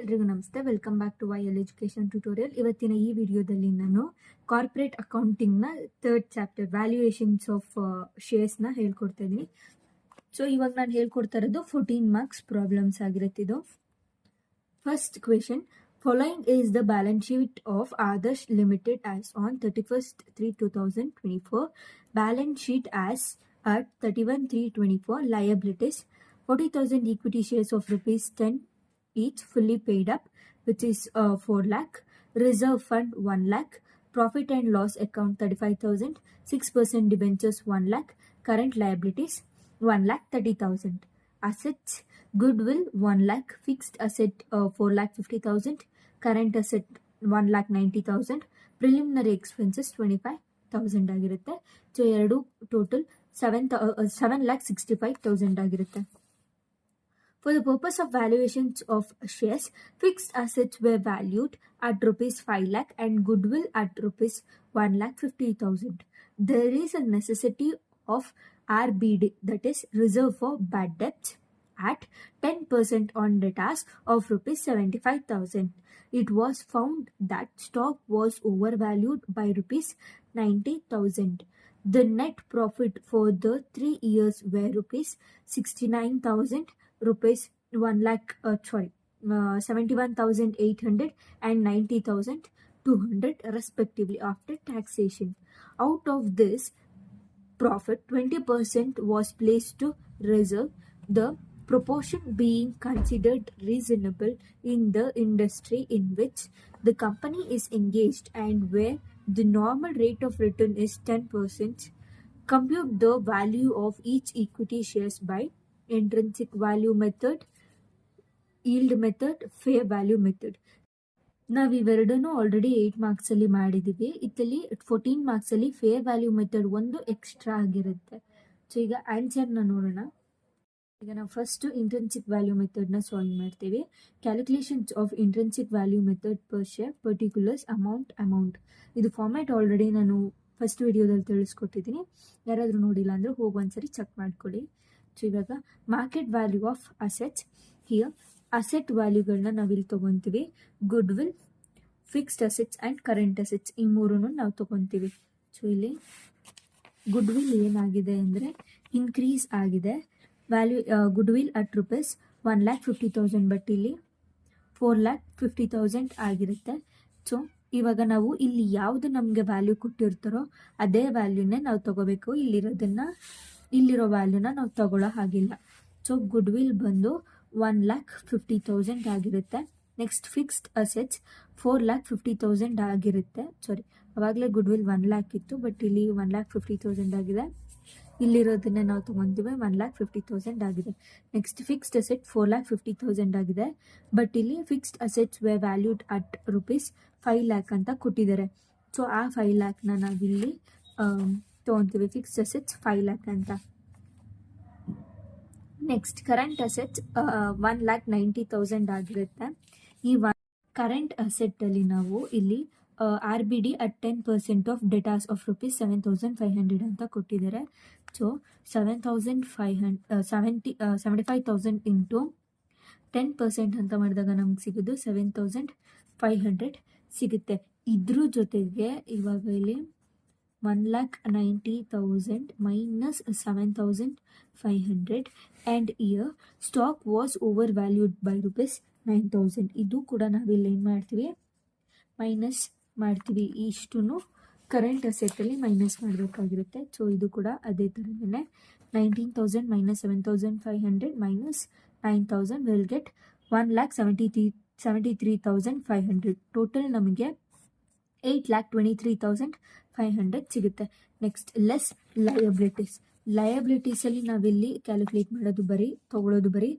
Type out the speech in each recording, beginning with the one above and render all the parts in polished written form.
ಎಲ್ರಿಗೂ ನಮಸ್ತೆ. Welcome back to YL education tutorial. ಇವತ್ತಿನ ಈ ವಿಡಿಯೋದಲ್ಲಿ ನಾನು ಕಾರ್ಪೊರೇಟ್ ಅಕೌಂಟಿಂಗ್ನ ಥರ್ಡ್ ಚಾಪ್ಟರ್ ವ್ಯಾಲ್ಯೂಯೇಷನ್ಸ್ ಆಫ್ ಶೇರ್ಸ್ನ ಹೇಳ್ಕೊಡ್ತಾ ಇದ್ದೀನಿ. ಸೊ ಇವಾಗ ನಾನು ಹೇಳ್ಕೊಡ್ತಾ ಇರೋದು 14 ಮಾರ್ಕ್ಸ್ ಪ್ರಾಬ್ಲಮ್ಸ್ ಆಗಿರುತ್ತೆ. ಇದು first question. Following is the balance sheet of Adarsh limited as on 31/3/2024. Balance sheet as at 31/3/24. Liabilities 40,000 equity shares of rupees 10 each fully paid up, which is 4 lakh. Reserve fund 1 lakh. Profit and loss account 35,000. 6% debentures 1 lakh. Current liabilities 1,30,000. Assets goodwill 1 lakh. Fixed asset 4,50,000. Current asset 1,90,000. Preliminary expenses 25,000 ಆಗಿರುತ್ತೆ. So ಎರಡು total 7,65,000 ಆಗಿರುತ್ತೆ. For the purpose of valuations of shares, fixed assets were valued at rupees 5 lakh and goodwill at rupees 1,50,000. There is a necessity of RBD, that is reserve for bad debts, at 10% on debtors of rupees 75,000. It was found that stock was overvalued by rupees 90,000. The net profit for the 3 years were rupees 69,000, rupees 71,800 and 90,200 respectively after taxation. Out of this profit, 20% was placed to reserve, the proportion being considered reasonable in the industry in which the company is engaged and where the normal rate of return is 10%. Compute the value of each equity shares by intrinsic value method, yield method, fair value method. ನಾವು ಇವೆರಡನ್ನು already 8 ಮಾರ್ಕ್ಸಲ್ಲಿ ಮಾಡಿದ್ದೀವಿ. ಇದರಲ್ಲಿ 14 ಮಾರ್ಕ್ಸಲ್ಲಿ fair value method ಒಂದು extra ಆಗಿರುತ್ತೆ. So ಈಗ ಆನ್ಸರ್ನ ನೋಡೋಣ. ಈಗ ನಾವು ಫಸ್ಟ್ ಇಂಟ್ರೆನ್ಸಿಕ್ ವ್ಯಾಲ್ಯೂ ಮೆಥಡ್ನ ಸಾಲ್ವ್ ಮಾಡ್ತೀವಿ. Calculations of intrinsic value method per share particulars amount. ಇದು ಫಾರ್ಮ್ಯಾಟ್ ಆಲ್ರೆಡಿ ನಾನು ಫಸ್ಟ್ ವಿಡಿಯೋದಲ್ಲಿ ತಿಳಿಸ್ಕೊಟ್ಟಿದ್ದೀನಿ. ಯಾರಾದರೂ ನೋಡಿಲ್ಲ ಅಂದರೆ ಹೋಗಿ ಒಂದ್ಸರಿ ಚೆಕ್ ಮಾಡ್ಕೊಳ್ಳಿ. ಸೊ ಇವಾಗ market value of assets. Here asset ವ್ಯಾಲ್ಯೂಗಳನ್ನ ನಾವಿಲ್ಲಿ ತೊಗೊತೀವಿ. Goodwill, fixed assets and current assets ಈ ಮೂರನ್ನು ನಾವು ತೊಗೊತೀವಿ. ಸೊ ಇಲ್ಲಿ ಗುಡ್ ವಿಲ್ ಏನಾಗಿದೆ ಅಂದರೆ ಇನ್ಕ್ರೀಸ್ ಆಗಿದೆ. Value goodwill at rupees 1,50,000, but ಇಲ್ಲಿ 4,50,000 ಆಗಿರುತ್ತೆ. ಸೊ ಇವಾಗ ನಾವು ಇಲ್ಲಿ ಯಾವುದು ನಮಗೆ ವ್ಯಾಲ್ಯೂ ಕೊಟ್ಟಿರ್ತಾರೋ ಅದೇ ವ್ಯಾಲ್ಯೂನೇ ನಾವು ತಗೋಬೇಕು. ಇಲ್ಲಿರೋ ವ್ಯಾಲ್ಯೂನ ನಾವು ತಗೊಳ್ಳೋ ಹಾಗಿಲ್ಲ. ಸೊ ಗುಡ್ ವಿಲ್ ಬಂದು 1,50,000 ಆಗಿರುತ್ತೆ. ನೆಕ್ಸ್ಟ್ ಫಿಕ್ಸ್ಡ್ ಅಸೆಟ್ಸ್ 4,50,000 ಆಗಿರುತ್ತೆ. ಸಾರಿ, ಅವಾಗಲೇ ಗುಡ್ ವಿಲ್ 1 lakh ಇತ್ತು, ಬಟ್ ಇಲ್ಲಿ 1,50,000 ಆಗಿದೆ. ಇಲ್ಲಿರೋದನ್ನೇ ನಾವು ತೊಗೊತೀವಿ. 1,50,000 ಆಗಿದೆ. ನೆಕ್ಸ್ಟ್ ಫಿಕ್ಸ್ಡ್ ಅಸೆಟ್ 4,50,000 ಆಗಿದೆ, ಬಟ್ ಇಲ್ಲಿ fixed assets way valued at rupees 5 lakh ಅಂತ ಕೊಟ್ಟಿದ್ದಾರೆ. ಸೊ ಆ 5 lakhನ ನಾವಿಲ್ಲಿ ತೊಗೊತೀವಿ. ಫಿಕ್ಸ್ಡ್ ಅಸೆಟ್ಸ್ 5 lakh ಅಂತ. ನೆಕ್ಸ್ಟ್ ಕರೆಂಟ್ ಅಸೆಟ್ಸ್ 1,90,000 ಆಗಿರುತ್ತೆ. ಈ ಕರೆಂಟ್ ಅಸೆಟ್ಟಲ್ಲಿ ನಾವು ಇಲ್ಲಿ RBD at 10% of debtors of rupees 7,500 ಅಂತ ಕೊಟ್ಟಿದ್ದಾರೆ. ಸೊ 75,000 ಇಂಟು 10% ಅಂತ ಮಾಡಿದಾಗ ನಮ್ಗೆ ಸಿಗೋದು 7,500 ಸಿಗುತ್ತೆ. ಇದ್ರ ಜೊತೆಗೆ ಇವಾಗ ಇಲ್ಲಿ 1,90,000 minus 7,500 and year stock was over valued by rupees 9,000. ಇದು ಕೂಡ ನಾವಿಲ್ಲಿ ಏನು ಮಾಡ್ತೀವಿ, ಮೈನಸ್ ಮಾಡ್ತೀವಿ. ಇಷ್ಟು ಕರೆಂಟ್ ಅಸೆಟ್ಟಲ್ಲಿ ಮೈನಸ್ ಮಾಡಬೇಕಾಗಿರುತ್ತೆ. ಸೊ ಇದು ಕೂಡ ಅದೇ ಥರನೇ 19,000 minus 7,500 minus 9,000 will get 1,73,500. Total ನಮಗೆ 8,23,500 ಸಿಗುತ್ತೆ. ನೆಕ್ಸ್ಟ್ ಲೆಸ್ ಲಯಬಿಲಿಟೀಸಲ್ಲಿ ನಾವಿಲ್ಲಿ ಕ್ಯಾಲ್ಕುಲೇಟ್ ಮಾಡೋದು ತೊಗೊಳ್ಳೋದು ಬರೀ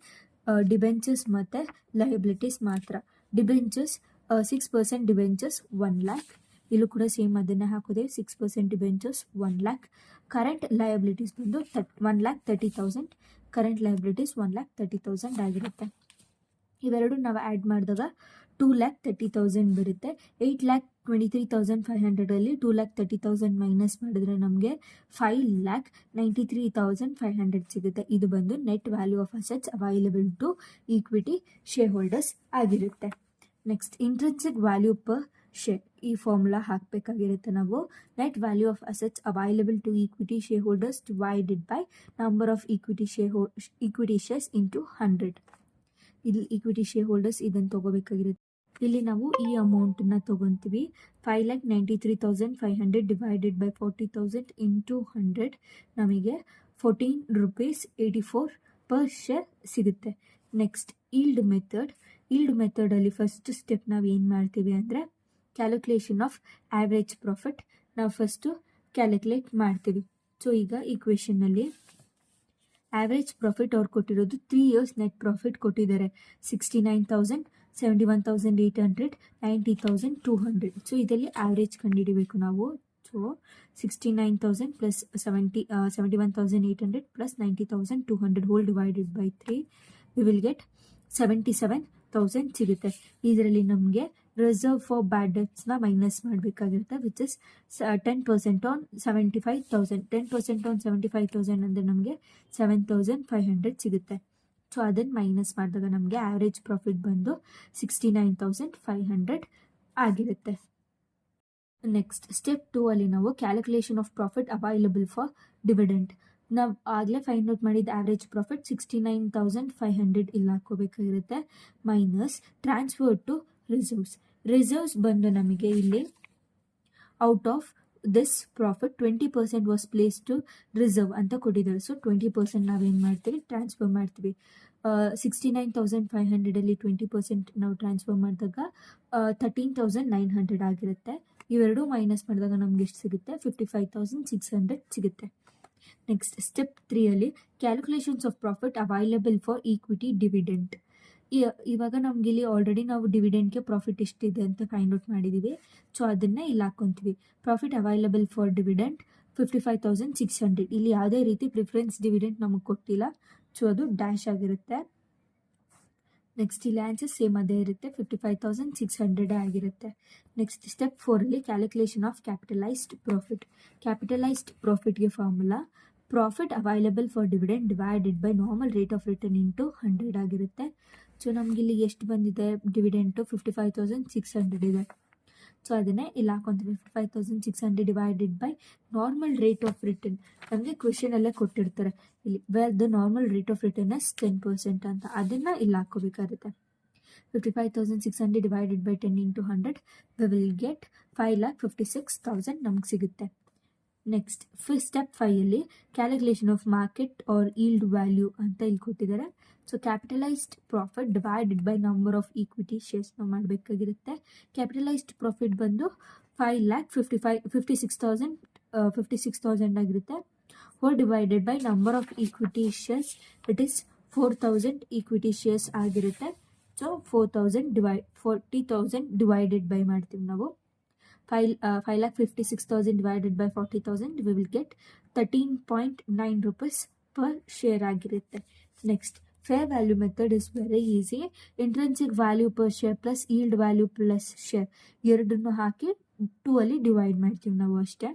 ಡಿಬೆಂಚರ್ಸ್ ಮತ್ತು ಲಯಬಿಲಿಟೀಸ್ ಮಾತ್ರ. Debentures 6% debentures 1 lakh. ಇಲ್ಲೂ ಕೂಡ ಸೇಮ್ ಅದನ್ನೇ ಹಾಕೋದೆ. 6% ಡಿಬೆಂಚರ್ಸ್ 1 lakh. ಕರೆಂಟ್ ಲಯಬಿಲಿಟೀಸ್ ಬಂದು 1,30,000. ಕರೆಂಟ್ ಲಯಬಿಲಿಟೀಸ್ 1,30,000 ಆಗಿರುತ್ತೆ. ಇವೆರಡು ನಾವು ಆ್ಯಡ್ ಮಾಡಿದಾಗ 2,30,000 ಬರುತ್ತೆ. 23,500 2,30,000 ಮೈನಸ್ ಮಾಡಿದ್ರೆ ನಮಗೆ 5,93,500 ಸಿಗುತ್ತೆ. ಇದು ಬಂದು net value of assets available to equity share holders ಆಗಿರುತ್ತೆ. Next intrinsic value per share, ಈ ಫಾರ್ಮುಲಾ ಹಾಕಬೇಕಾಗಿರುತ್ತೆ ನಾವು. Net value of assets available to equity share holders divided by number of equity shares into 100. ಇಲ್ಲಿ equity share holders ಇದನ್ನು ತಗೋಬೇಕಾಗಿರುತ್ತೆ. ಇಲ್ಲಿ ನಾವು ಈ ಅಮೌಂಟನ್ನು ತೊಗೊತೀವಿ. 5,93,500 ಡಿವೈಡೆಡ್ ಬೈ 40,000 ಇಂಟು 100 ನಮಗೆ 14 ರೂಪೀಸ್ 84 ಪರ್ ಶೇರ್ ಸಿಗುತ್ತೆ. ನೆಕ್ಸ್ಟ್ ಈಲ್ಡ್ ಮೆಥಡಲ್ಲಿ ಫಸ್ಟ್ ಸ್ಟೆಪ್ ನಾವು ಏನು ಮಾಡ್ತೀವಿ ಅಂದರೆ ಕ್ಯಾಲ್ಕುಲೇಷನ್ ಆಫ್ ಆವ್ರೇಜ್ ಪ್ರಾಫಿಟ್ ನಾವು ಫಸ್ಟು ಕ್ಯಾಲ್ಕುಲೇಟ್ ಮಾಡ್ತೀವಿ. ಸೊ ಈಗ ಈಕ್ವೇಷನ್ನಲ್ಲಿ ಆವ್ರೇಜ್ ಪ್ರಾಫಿಟ್ ಅವ್ರು ಕೊಟ್ಟಿರೋದು 3 years ನೆಟ್ ಪ್ರಾಫಿಟ್ ಕೊಟ್ಟಿದ್ದಾರೆ. 69,000, 71,800, 90,200. ಸೊ ಇದರಲ್ಲಿ ಆವ್ರೇಜ್ ಕಂಡುಹಿಡಬೇಕು ನಾವು. So 69,000 plus 71,800 plus 90,200 whole divided by 3 we will get 77,000 ಸಿಗುತ್ತೆ. ಇದರಲ್ಲಿ ನಮಗೆ ರಿಸರ್ವ್ ಫಾರ್ ಬ್ಯಾಡ್ ಡೆಟ್ಸ್ನ ಮೈನಸ್ ಮಾಡಬೇಕಾಗಿರುತ್ತೆ, ವಿಚ್ ಇಸ್ 10% ಆನ್ 75,000. 10% ಆನ್ 75,000 ಅಂದರೆ ನಮಗೆ 7,500 ಸಿಗುತ್ತೆ. ಸೊ ಅದನ್ನು ಮೈನಸ್ ಮಾಡಿದಾಗ ನಮಗೆ ಆವ್ರೇಜ್ ಪ್ರಾಫಿಟ್ ಬಂದು 69,500 ಆಗಿರುತ್ತೆ. ನೆಕ್ಸ್ಟ್ ಸ್ಟೆಪ್ 2 ಅಲ್ಲಿ ನಾವು calculation of profit available for dividend. ನಾವು ಆಗಲೇ ಫೈಂಡ್ ಔಟ್ ಮಾಡಿದ ಆವ್ರೇಜ್ ಪ್ರಾಫಿಟ್ 69,500 ಇಲ್ಲಿ ಹಾಕೋಬೇಕಾಗಿರುತ್ತೆ, ಮೈನಸ್ ಟ್ರಾನ್ಸ್ಫರ್ ಟು ರಿಸರ್ವ್ಸ್ ಬಂದು ನಮಗೆ ಇಲ್ಲಿ out of this profit 20% was place to reserve ಅಂತ ಕೊಟ್ಟಿದ್ದಾರೆ. ಸೊ 20% ನಾವೇನು ಮಾಡ್ತೀವಿ, ಟ್ರಾನ್ಸ್ಫರ್ ಮಾಡ್ತೀವಿ. 69,500 20% ನಾವು ಟ್ರಾನ್ಸ್ಫರ್ ಮಾಡಿದಾಗ 13,900 ಆಗಿರುತ್ತೆ. ಇವೆರಡು ಮೈನಸ್ ಮಾಡಿದಾಗ ನಮ್ಗೆ ಎಷ್ಟು ಸಿಗುತ್ತೆ, 55,600 ಸಿಗುತ್ತೆ. ನೆಕ್ಸ್ಟ್ ಸ್ಟೆಪ್ 3 ಅಲ್ಲಿ calculations of profit available for equity dividend. ಇವಾಗ ನಮ್ಗೆ ಇಲ್ಲಿ ಆಲ್ರೆಡಿ ನಾವು ಡಿವಿಡೆಂಡ್ಗೆ ಪ್ರಾಫಿಟ್ ಎಷ್ಟಿದೆ ಅಂತ ಫೈಂಡ್ ಔಟ್ ಮಾಡಿದ್ದೀವಿ. ಸೊ ಅದನ್ನು ಇಲ್ಲಿ ಹಾಕ್ಕೊಂತೀವಿ. Profit available for dividend 55,600. ಇಲ್ಲಿ ಯಾವುದೇ ರೀತಿ ಪ್ರಿಫರೆನ್ಸ್ ಡಿವಿಡೆಂಟ್ ನಮಗೆ ಕೊಟ್ಟಿಲ್ಲ, ಸೊ ಅದು ಡ್ಯಾಶ್ ಆಗಿರುತ್ತೆ. ನೆಕ್ಸ್ಟ್ ಇಲ್ಲಿ ಆನ್ಸರ್ ಸೇಮ್ ಅದೇ ಇರುತ್ತೆ, 55,600 ಆಗಿರುತ್ತೆ. ನೆಕ್ಸ್ಟ್ ಸ್ಟೆಪ್ 4 ಅಲ್ಲಿ ಕ್ಯಾಲ್ಕುಲೇಷನ್ ಆಫ್ ಕ್ಯಾಪಿಟಲೈಸ್ಡ್ ಪ್ರಾಫಿಟ್ಗೆ formula profit available for dividend divided by normal rate of return into 100 ಆಗಿರುತ್ತೆ. ಸೊ ನಮ್ಗೆ ಇಲ್ಲಿ ಎಷ್ಟು ಬಂದಿದೆ ಡಿವಿಡೆಂಟು, 55,600 ಇದೆ. ಸೊ ಅದನ್ನೇ ಇಲ್ಲಿ ಹಾಕೊಂತೀವಿ. 55,600 divided by normal rate of return. ನಮಗೆ ಕ್ವೆಶನಲ್ಲೇ ಕೊಟ್ಟಿರ್ತಾರೆ ಇಲ್ಲಿ where the normal rate of return is 10% ಅಂತ, ಅದನ್ನು ಇಲ್ಲಿ ಹಾಕೋಬೇಕಾಗುತ್ತೆ. 55,600 divided by 10 into 100 we will get 5,56,000 ನಮ್ಗೆ ಸಿಗುತ್ತೆ. ನೆಕ್ಸ್ಟ್ ಸ್ಟೆಪ್ 5 ಅಲ್ಲಿ calculation of market or yield value ಅಂತ ಇಲ್ಲಿ ಕೊಟ್ಟಿದ್ದಾರೆ. So capitalised profit divided by number of equity shares ನಾವು ಮಾಡಬೇಕಾಗಿರುತ್ತೆ. ಕ್ಯಾಪಿಟಲೈಸ್ಡ್ ಪ್ರಾಫಿಟ್ ಬಂದು 56,000 ಆಗಿರುತ್ತೆ. Hole divided by number of equity shares it is 4,000 equity shares ಆಗಿರುತ್ತೆ. ಸೊ 40,000 ಡಿವೈಡೆಡ್ ಬೈ ಮಾಡ್ತೀವಿ ನಾವು. 5,56,000 divided by 40,000 we will get 13.9 rupees per share ಆಗಿರುತ್ತೆ. Next fair value method is very easy. Intrinsic value per share plus yield value plus share ಎರಡನ್ನು ಹಾಕಿ 2 ಅಲ್ಲಿ divide ಮಾಡ್ತೀವಿ ನಾವು ಅಷ್ಟೇ.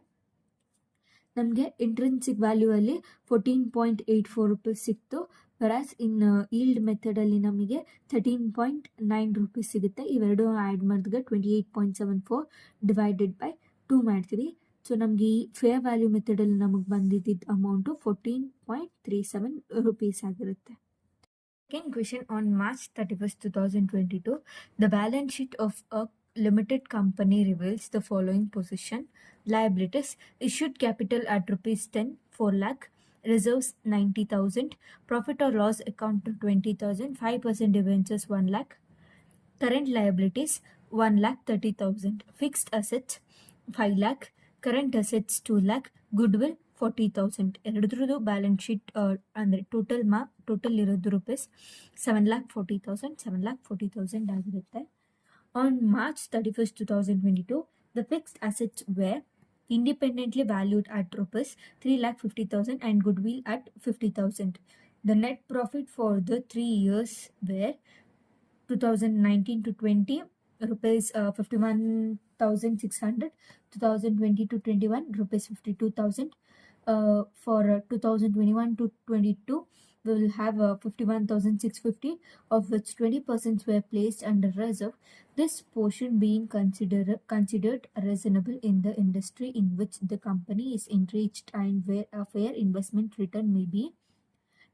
ನಮಗೆ ಇಂಟ್ರೆನ್ಸಿಕ್ ವ್ಯಾಲ್ಯೂ ಅಲ್ಲಿ 14.84 ರೂಪೀಸ್ ಸಿಕ್ತು. ವರಾಸ್ ಇನ್ ಈಲ್ಡ್ ಮೆಥಡಲ್ಲಿ ನಮಗೆ 13.9 ರೂಪೀಸ್ ಸಿಗುತ್ತೆ. ಇವೆರಡು ಆ್ಯಡ್ ಮಾಡಿದಾಗ 28.74 ಡಿವೈಡೆಡ್ ಬೈ 2 ಮಾಡ್ತೀವಿ. ಸೊ ನಮಗೆ ಈ ಫೇರ್ ವ್ಯಾಲ್ಯೂ ಮೆಥಡಲ್ಲಿ ನಮಗೆ ಬಂದಿದ್ದ ಅಮೌಂಟು 14.37 ರೂಪೀಸ್ ಆಗಿರುತ್ತೆ. Second question, on March 31st, 2022, the balance sheet of a limited company reveals the following position: liabilities, issued capital at rupees 10, 4 lakh, reserves 90,000, profit or loss account 20,000, 5% debentures 1 lakh, current liabilities 1,30,000, fixed assets 5 lakh, current assets 2 lakh, goodwill 40,000. ಎರಡರದ್ದು balance sheet ಅಂದರೆ total ಇರೋದು rupees 7,40,000, 7,40,000 ಆಗಿರುತ್ತೆ. On March 31st, 2022, the fixed assets were independently valued at rupees 3,50,000 and goodwill at 50,000. The net profit for the 3 years were 2019 to 20 rupees 51,600. 2020 to 21 rupees 52,000. For 2021 to 22 we will have 51,650, of which 20% were placed under reserve, this portion being considered reasonable in the industry in which the company is engaged and where a fair investment return may be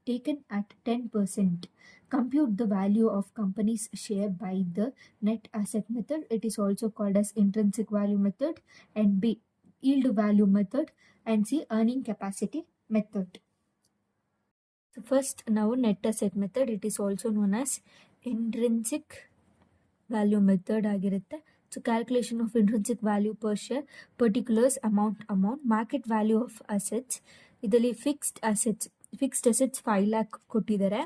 taken at 10%. Compute the value of company's share by the net asset method. It is also called as intrinsic value method, and B, yield value method, and C, earning capacity method. So first, now net asset method. It is also known as intrinsic value method ಆಗಿರುತ್ತೆ. So calculation of intrinsic value per share, particulars, amount, market value of assets. ಇದರಲ್ಲಿ fixed assets 5 lakh ಕೊಟ್ಟಿದ್ದಾರೆ.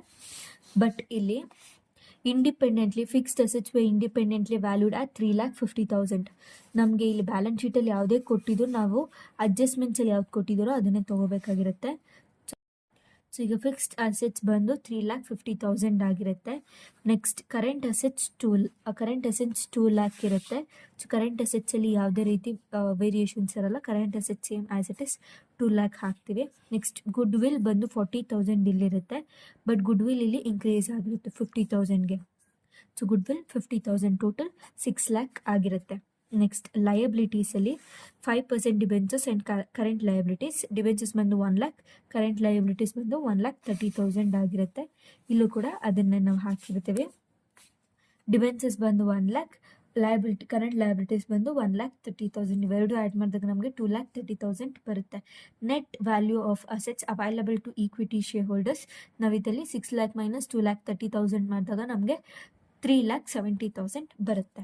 But ಇಲ್ಲಿ fixed assets independently valued ಆಟ್ 3,50,000. ನಮಗೆ ಇಲ್ಲಿ balance ಶೀಟಲ್ಲಿ ಯಾವುದೇ ಕೊಟ್ಟಿದ್ದು ನಾವು ಅಡ್ಜಸ್ಟ್ಮೆಂಟ್ಸಲ್ಲಿ ಯಾವ್ದು ಕೊಟ್ಟಿದ್ದಾರೋ ಅದನ್ನೇ ತೊಗೋಬೇಕಾಗಿರುತ್ತೆ. ಸೊ ಈಗ ಫಿಕ್ಸ್ಡ್ ಅಸೆಟ್ಸ್ ಬಂದು 3,50,000 ಆಗಿರುತ್ತೆ. ನೆಕ್ಸ್ಟ್ ಕರೆಂಟ್ ಅಸೆಟ್ಸ್ 2 lakh ಇರುತ್ತೆ. ಸೊ ಕರೆಂಟ್ ಅಸೆಟ್ಸಲ್ಲಿ ಯಾವುದೇ ರೀತಿ ವೇರಿಯೇಷನ್ಸ್ ಇರಲ್ಲ. Current assets same as it is 2 lakh ಹಾಕ್ತೀವಿ. ನೆಕ್ಸ್ಟ್ ಗುಡ್ ವಿಲ್ ಬಂದು 40,000 ಇಲ್ಲಿರುತ್ತೆ. ಬಟ್ ಗುಡ್ ವಿಲ್ ಇಲ್ಲಿ ಇನ್ಕ್ರೀಸ್ ಆಗಿರುತ್ತೆ 50,000ಗೆ. So goodwill 50,000 total 6 lakh ಆಗಿರುತ್ತೆ. ನೆಕ್ಸ್ಟ್ ಲಯಬಿಲಿಟೀಸಲ್ಲಿ 5% debentures and current liabilities. Debentures ಬಂದು 1 lakh, ಕರೆಂಟ್ ಲಯಬಿಲಿಟೀಸ್ ಬಂದು 1,30,000 ಆಗಿರುತ್ತೆ. ಇಲ್ಲೂ ಕೂಡ ಅದನ್ನು ನಾವು ಹಾಕಿರ್ತೀವಿ. ಡಿಬೆಂಚರ್ಸ್ ಬಂದು 1 lakh, ಕರೆಂಟ್ ಲಯಬಿಲಿಟೀಸ್ ಬಂದು 1,30,000. ಇವೆರಡು ಆ್ಯಡ್ ಮಾಡಿದಾಗ ನಮಗೆ 2,30,000 ಬರುತ್ತೆ. Net value of assets available to equity share holders. ನಾವು ಇದರಲ್ಲಿ 6 lakh ಮೈನಸ್ 2,30,000 ಮಾಡಿದಾಗ ನಮಗೆ 3,70,000 ಬರುತ್ತೆ.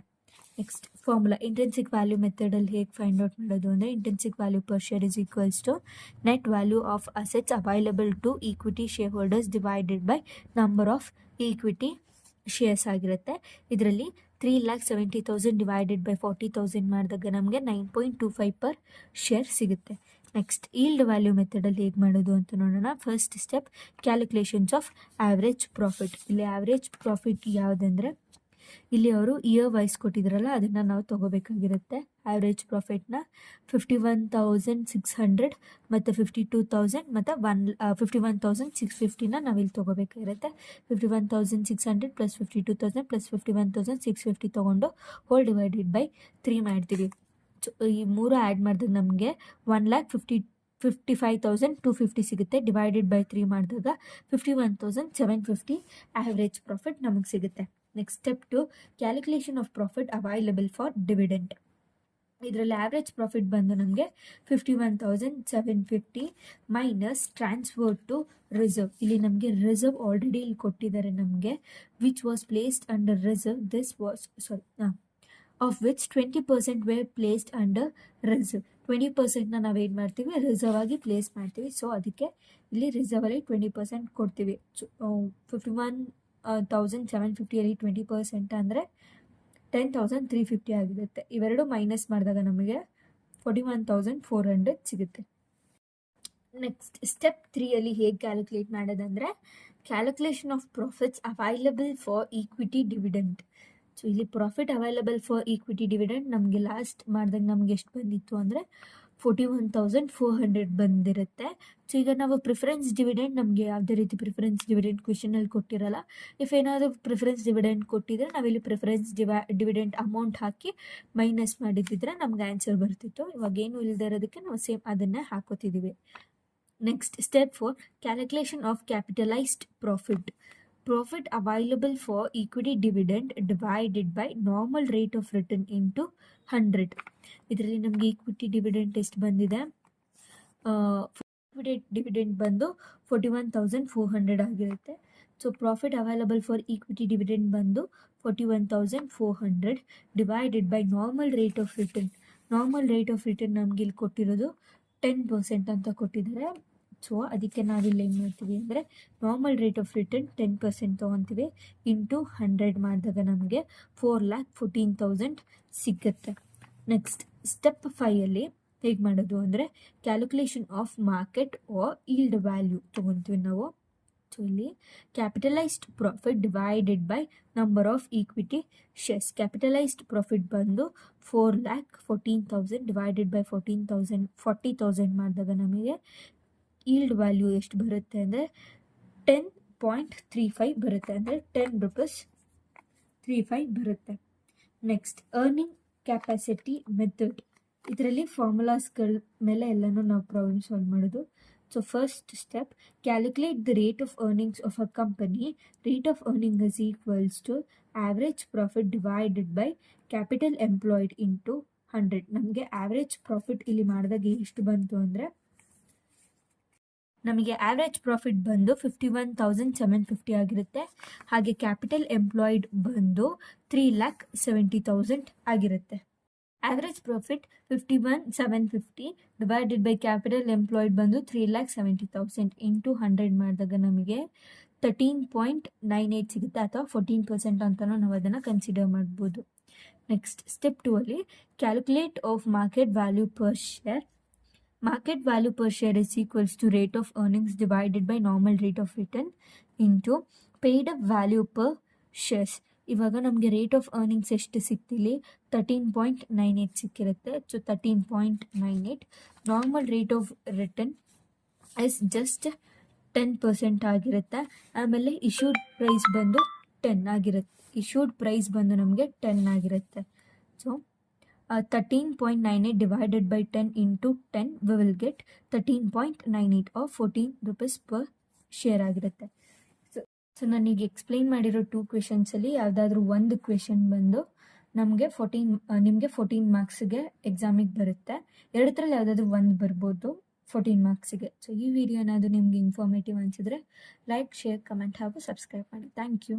ನೆಕ್ಸ್ಟ್ ಫಾರ್ಮುಲಾ ಇಂಟ್ರೆನ್ಸಿಕ್ ವ್ಯಾಲ್ಯೂ ಮೆಥಡಲ್ಲಿ ಹೇಗೆ ಫೈಂಡ್ ಔಟ್ ಮಾಡೋದು ಅಂದರೆ intrinsic value per share is equals to net value of assets available to equity share holders divided by number of equity shares ಆಗಿರುತ್ತೆ. ಇದರಲ್ಲಿ 3,70,000 ಡಿವೈಡೆಡ್ ಬೈ 40,000 ಮಾಡಿದಾಗ ನಮಗೆ 9.25 per ಶೇರ್ ಸಿಗುತ್ತೆ. Next yield value ಮೆಥಡಲ್ಲಿ ಹೇಗೆ ಮಾಡೋದು ಅಂತ ನೋಡೋಣ. First step calculations of average profit. ಇಲ್ಲಿ ಆ್ಯಾವ್ರೇಜ್ ಪ್ರಾಫಿಟ್ ಯಾವುದಂದರೆ ಇಲ್ಲಿ ಅವರು ಇಯರ್ ವೈಸ್ ಕೊಟ್ಟಿದ್ರಲ್ಲ ಅದನ್ನು ನಾವು ತೊಗೋಬೇಕಾಗಿರುತ್ತೆ. ಆ್ಯಾವ್ರೇಜ್ ಪ್ರಾಫಿಟ್ನ 51,600 ಮತ್ತು 52,000 ಮತ್ತು 51,650ನ ನಾವಿಲ್ಲಿ ತೊಗೋಬೇಕಾಗಿರುತ್ತೆ. 51,600 ಪ್ಲಸ್ 52,000 ಪ್ಲಸ್ 51,650 ತೊಗೊಂಡು ಹೋಲ್ ಡಿವೈಡೆಡ್ ಬೈ 3 ಮಾಡ್ತೀವಿ. ಈ ಮೂರು ಆ್ಯಡ್ ಮಾಡಿದಾಗ ನಮಗೆ 1,55,250 ಸಿಗುತ್ತೆ. ಡಿವೈಡೆಡ್ ಬೈ 3 ಮಾಡಿದಾಗ 51,750 ಆ್ಯಾವ್ರೇಜ್ ಪ್ರಾಫಿಟ್ ನಮಗೆ ಸಿಗುತ್ತೆ. Next step 2 calculation of profit available for dividend. ಇದರಲ್ಲಿ ಆ್ಯಾವ್ರೇಜ್ ಪ್ರಾಫಿಟ್ ಬಂದು ನಮಗೆ 51,750 ಮೈನಸ್ ಟ್ರಾನ್ಸ್ಫರ್ ಟು ರಿಸರ್ವ್. ಇಲ್ಲಿ ನಮಗೆ ರಿಸರ್ವ್ ಆಲ್ರೆಡಿ ಇಲ್ಲಿ ಕೊಟ್ಟಿದ್ದಾರೆ ನಮಗೆ, which was placed under reserve. Of which 20% were placed under reserve. 20%ನ ನಾವೇನು ಮಾಡ್ತೀವಿ, ರಿಸರ್ವ್ ಆಗಿ ಪ್ಲೇಸ್ ಮಾಡ್ತೀವಿ. ಸೊ ಅದಕ್ಕೆ ಇಲ್ಲಿ ರಿಸರ್ವಲ್ಲಿ 20% ಕೊಡ್ತೀವಿ. 51,750 20% ಅಂದರೆ 10,350 ಆಗಿರುತ್ತೆ. ಇವೆರಡು ಮೈನಸ್ ಮಾಡಿದಾಗ ನಮಗೆ 41,400 ಸಿಗುತ್ತೆ. ನೆಕ್ಸ್ಟ್ ಸ್ಟೆಪ್ 3 ಹೇಗೆ ಕ್ಯಾಲ್ಕುಲೇಟ್ ಮಾಡೋದಂದರೆ calculation of profits available for equity dividend. So ಇಲ್ಲಿ profit available for equity dividend ನಮಗೆ ಲಾಸ್ಟ್ ಮಾಡಿದಾಗ ನಮಗೆ ಎಷ್ಟು ಬಂದಿತ್ತು ಅಂದರೆ 41,400 ಬಂದಿರುತ್ತೆ. ಸೊ ಈಗ ನಾವು ಪ್ರಿಫರೆನ್ಸ್ ಡಿವಿಡೆಂಡ್, ನಮಗೆ ಯಾವುದೇ ರೀತಿ ಪ್ರಿಫರೆನ್ಸ್ ಡಿವಿಡೆಂಡ್ ಕ್ವೆಶನಲ್ಲಿ ಕೊಟ್ಟಿರಲ್ಲ. ಇಫ್ ಏನಾದರೂ ಪ್ರಿಫರೆನ್ಸ್ ಡಿವಿಡೆಂಡ್ ಕೊಟ್ಟಿದ್ರೆ ನಾವಿಲ್ಲಿ ಪ್ರಿಫರೆನ್ಸ್ ಡಿವಿಡೆಂಡ್ ಅಮೌಂಟ್ ಹಾಕಿ ಮೈನಸ್ ಮಾಡಿದ್ದಿದ್ರೆ ನಮ್ಗೆ ಆನ್ಸರ್ ಬರ್ತಿತ್ತು. ಇವಾಗ ಏನು ಇಲ್ಲದೆ ಇರೋದಕ್ಕೆ ನಾವು ಸೇಮ್ ಅದನ್ನೇ ಹಾಕೋತಿದ್ದೀವಿ. Next step 4 calculation of capitalised profit. Profit available for equity dividend divided by normal rate of return into 100. ಇದರಲ್ಲಿ ನಮಗೆ ಈಕ್ವಿಟಿ ಡಿವಿಡೆಂಡ್ ಎಷ್ಟು ಬಂದಿದೆ, ಡಿವಿಡೆಂಡ್ ಬಂದು 41,400 ಆಗಿರುತ್ತೆ. So profit available for equity dividend ಬಂದು 41,400 divided by normal rate of return. Normal rate of return ನಮಗೆ ಇಲ್ಲಿ ಕೊಟ್ಟಿರೋದು 10% ಅಂತ ಕೊಟ್ಟಿದ್ದಾರೆ. ಸೊ ಅದಕ್ಕೆ ನಾವಿಲ್ಲಿ ಏನು ಮಾಡ್ತೀವಿ ಅಂದರೆ ನಾರ್ಮಲ್ ರೇಟ್ ಆಫ್ ರಿಟರ್ನ್ 10% ತೊಗೊತೀವಿ. ಇಂಟು 100 ಮಾಡಿದಾಗ ನಮಗೆ 4,14,000 ಸಿಗುತ್ತೆ. ನೆಕ್ಸ್ಟ್ ಸ್ಟೆಪ್ 5 ಹೇಗೆ ಮಾಡೋದು ಅಂದರೆ calculation of market or yield value ತೊಗೊತೀವಿ ನಾವು. ಸೊ ಇಲ್ಲಿ capitalised profit divided by number of equity shares. Capitalised profit ಬಂದು 4,14,000 ಡಿವೈಡೆಡ್ ಬೈ 40,000 ಮಾಡಿದಾಗ ನಮಗೆ ಈಲ್ಡ್ ವ್ಯಾಲ್ಯೂ ಎಷ್ಟು ಬರುತ್ತೆ ಅಂದರೆ 10.35 ಬರುತ್ತೆ, ಅಂದರೆ 10 ರೂಪೀಸ್ 35 ಬರುತ್ತೆ. Next earning capacity method. ಇದರಲ್ಲಿ ಫಾರ್ಮುಲಾಸ್ಗಳ ಮೇಲೆ ಎಲ್ಲನೂ ನಾವು ಪ್ರಾಬ್ಲಮ್ ಸಾಲ್ವ್ ಮಾಡೋದು. So first step, calculate the rate of earnings of a company. Rate of earning is equals to average profit divided by capital employed into 100. ನಮಗೆ average profit ಇಲ್ಲಿ ಮಾಡಿದಾಗ ಎಷ್ಟು ಬಂತು ಅಂದರೆ ನಮಗೆ ಆವ್ರೇಜ್ ಪ್ರಾಫಿಟ್ ಬಂದು 51,750 ಆಗಿರುತ್ತೆ. ಹಾಗೆ ಕ್ಯಾಪಿಟಲ್ ಎಂಪ್ಲಾಯ್ಡ್ ಬಂದು 3,70,000 ಆಗಿರುತ್ತೆ. Average profit 51,750 divided by capital employed ಬಂದು 3,70,000 ಇಂಟು 100 ಮಾಡಿದಾಗ ನಮಗೆ 13.98 ಸಿಗುತ್ತೆ, ಅಥವಾ 14% ಅಂತಲೂ ನಾವು ಅದನ್ನು ಕನ್ಸಿಡರ್ ಮಾಡ್ಬೋದು. ನೆಕ್ಸ್ಟ್ ಸ್ಟೆಪ್ 2 ಅಲ್ಲಿ calculate of market value per share. Market value per share is equals to rate of earnings divided by normal rate of return into paid up value per shares. ಇವಾಗ ನಮಗೆ rate of earnings ಎಷ್ಟು ಸಿಕ್ತಿಲ್ಲಿ 13.98 ಸಿಕ್ಕಿರುತ್ತೆ. So 13.98 normal rate of return is just 10% ಆಗಿರುತ್ತೆ. ಆಮೇಲೆ issued price ಬಂದು 10 ಆಗಿರುತ್ತೆ. Issued price ಬಂದು ನಮಗೆ 10 ಆಗಿರುತ್ತೆ. So 13.98 divided by 10 into 10 we will get 13.98 or 14 rupees per share ಆಗಿರುತ್ತೆ. ಸೊ ನಾನೀಗ ಎಕ್ಸ್ಪ್ಲೈನ್ ಮಾಡಿರೋ 2 ಕ್ವೆಶನ್ಸಲ್ಲಿ ಯಾವುದಾದ್ರೂ ಒಂದು ಕ್ವೆಶನ್ ಬಂದು ನಿಮಗೆ 14 ಮಾರ್ಕ್ಸ್ಗೆ ಎಕ್ಸಾಮಿಗೆ ಬರುತ್ತೆ. ಎರಡರಲ್ಲಿ ಯಾವುದಾದ್ರೂ ಒಂದು ಬರ್ಬೋದು 14 ಮಾರ್ಕ್ಸಿಗೆ. ಸೊ ಈ ವಿಡಿಯೋ ಏನಾದರೂ ನಿಮಗೆ ಇನ್ಫಾರ್ಮೇಟಿವ್ ಅನಿಸಿದ್ರೆ ಲೈಕ್, ಶೇರ್, ಕಮೆಂಟ್ ಹಾಗೂ ಸಬ್ಸ್ಕ್ರೈಬ್ ಮಾಡಿ. Thank you.